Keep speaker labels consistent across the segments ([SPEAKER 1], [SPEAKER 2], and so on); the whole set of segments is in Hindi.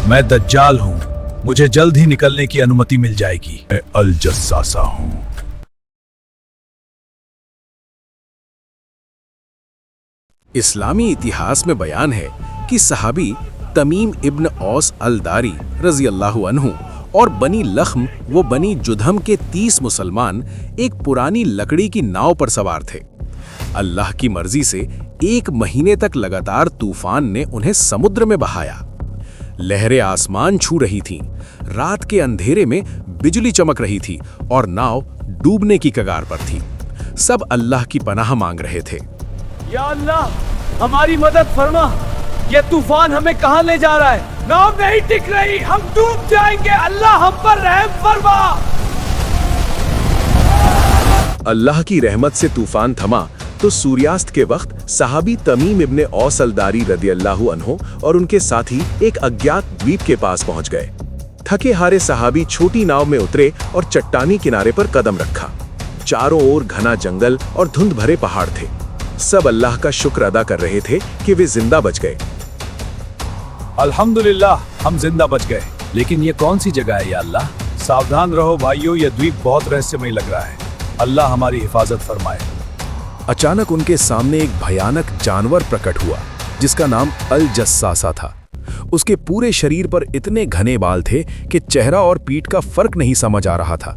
[SPEAKER 1] मैं दज्जाल हूँ, मुझे जल्द ही निकलने की अनुमति मिल जाएगी। मैं अल जस्सासा हूँ।
[SPEAKER 2] इस्लामी इतिहास में बयान है कि सहाबी तमीम इब्न औस अल दारी रजी अल्लाहु अन्हु और बनी लख्म व बनी जुधम के 30 मुसलमान एक पुरानी लकड़ी की नाव पर सवार थे। अल्लाह की मर्जी से 1 महीने तक लगातार तूफान ने उन्हें समुद्र में बहाया। लहरें आसमान छू रही थीं, रात के अंधेरे में बिजली चमक रही थी और नाव डूबने की कगार पर थी। सब अल्लाह की पनाह मांग रहे थे।
[SPEAKER 3] या अल्लाह, हमारी मदद फरमा। ये तूफान हमें कहां ले जा रहा है? नाव नहीं टिक रही, हम डूब जाएंगे। अल्लाह हम पर रहम फरमा।
[SPEAKER 2] अल्लाह की रहमत से तूफान थमा तो सूर्यास्त के वक्त सहाबी तमीम इब्ने औस अल दारी रदियल्लाहु अन्हु और उनके साथी एक अज्ञात द्वीप के पास पहुंच गए। थके हारे सहाबी छोटी नाव में उतरे और चट्टानी किनारे पर कदम रखा। चारों ओर घना जंगल और धुंध भरे पहाड़ थे। सब अल्लाह का शुक्र अदा कर रहे थे कि वे जिंदा बच गए।
[SPEAKER 1] अल्हम्दुलिल्लाह, हम जिंदा बच गए। लेकिन ये कौन सी जगह है या अल्लाह? सावधान रहो भाइयों, यह द्वीप बहुत रहस्यमय लग रहा है। अल्लाह हमारी हिफाजत फरमाए।
[SPEAKER 2] अचानक उनके सामने एक भयानक जानवर प्रकट हुआ जिसका नाम अल जस्सासा था। उसके पूरे शरीर पर इतने घने बाल थे कि चेहरा और पीठ का फर्क नहीं समझ आ रहा था।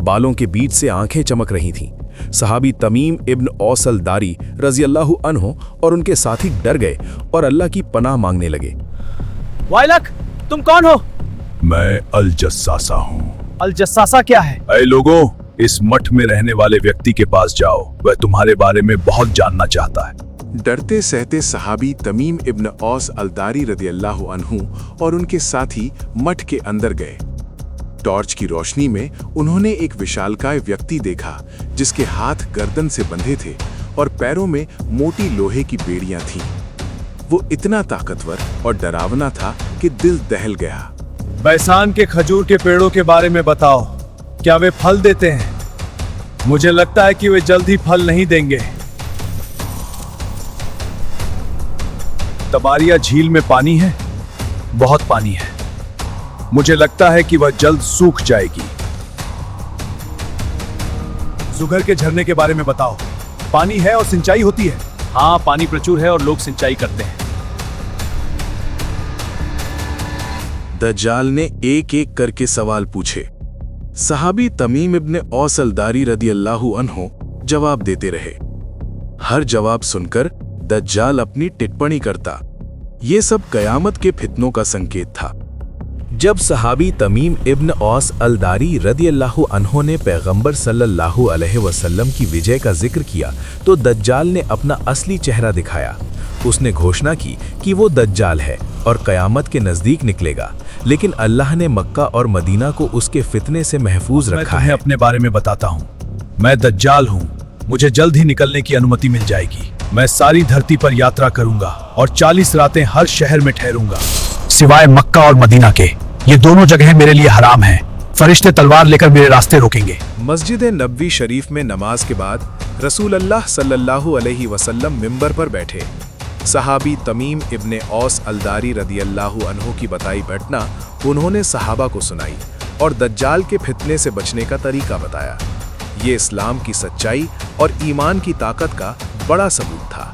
[SPEAKER 2] बालों के बीच से आंखें चमक रही थीं। सहाबी तमीम इब्न औस अल दारी रज़ियल्लाहु अन्हु और उनके साथी डर गए और अल्लाह की पनाह मांगने लगे।
[SPEAKER 3] वाइलक, तुम कौन हो?
[SPEAKER 1] मैं अल जस्सासा हूँ।
[SPEAKER 3] अल जस्सासा क्या है?
[SPEAKER 1] ऐ लोगों, इस मठ में रहने वाले व्यक्ति के पास जाओ, वह तुम्हारे बारे में बहुत जानना चाहता है।
[SPEAKER 2] डरते सहते सहाबी तमीम इब्न औस अल दारी रदियल्लाहु अन्हु और उनके साथी मठ के अंदर गए। टॉर्च की रोशनी में उन्होंने एक विशालकाय व्यक्ति देखा जिसके हाथ गर्दन से बंधे थे और पैरों में मोटी लोहे की बेड़ियां थीं। वो इतना ताकतवर और डरावना था कि दिल दहल गया।
[SPEAKER 1] बैसान के खजूर के पेड़ों के बारे में बताओ, क्या वे फल देते हैं? मुझे लगता है कि वे जल्द ही फल नहीं देंगे। तबारिया झील में पानी है, बहुत पानी है। मुझे लगता है कि वह जल्द सूख जाएगी। जुगर के झरने के बारे में बताओ, पानी है और सिंचाई होती है?
[SPEAKER 3] हाँ, पानी प्रचुर है और लोग सिंचाई करते हैं।
[SPEAKER 2] दज्जाल ने एक एक करके सवाल पूछे। सहाबी तमीम इब्ने औस अल दारी रदियल्लाहु अन्हु जवाब देते रहे। हर जवाब सुनकर दज्जाल अपनी टिप्पणी करता। ये सब कयामत के फितनों का संकेत था। जब सहाबी तमीम इब्न औस अल दारी रदियल्लाहु अन्हु ने पैगंबर सल्लल्लाहु अलैहि वसल्लम की विजय का जिक्र किया तो दज्जाल ने अपना असली चेहरा दिखाया। उसने घोषणा की कि वो दज्जाल है और कयामत के नजदीक निकलेगा, लेकिन अल्लाह ने मक्का और मदीना को उसके फितने से महफूज रखा है।
[SPEAKER 1] मैं अपने बारे में बताता हूँ। मैं दज्जाल हूँ, मुझे जल्द ही निकलने की अनुमति मिल जाएगी। मैं सारी धरती पर यात्रा करूंगा और 40 रातें हर शहर में ठहरूंगा, सिवाय मक्का और मदीना के। ये दोनों जगहें मेरे लिए हराम हैं। फरिश्ते तलवार लेकर मेरे रास्ते रोकेंगे।
[SPEAKER 2] मस्जिद नबवी शरीफ में नमाज के बाद रसूल अल्लाह सल्लल्लाहु अलैहि वसल्लम मिंबर पर बैठे। सहाबी तमीम इब्ने औस अल दारी रदियल्लाहु अन्हु की बताई घटना उन्होंने सहाबा को सुनाई और दज्जाल के फितने से बचने का तरीका बताया। ये इस्लाम की सच्चाई और ईमान की ताकत का बड़ा सबूत था।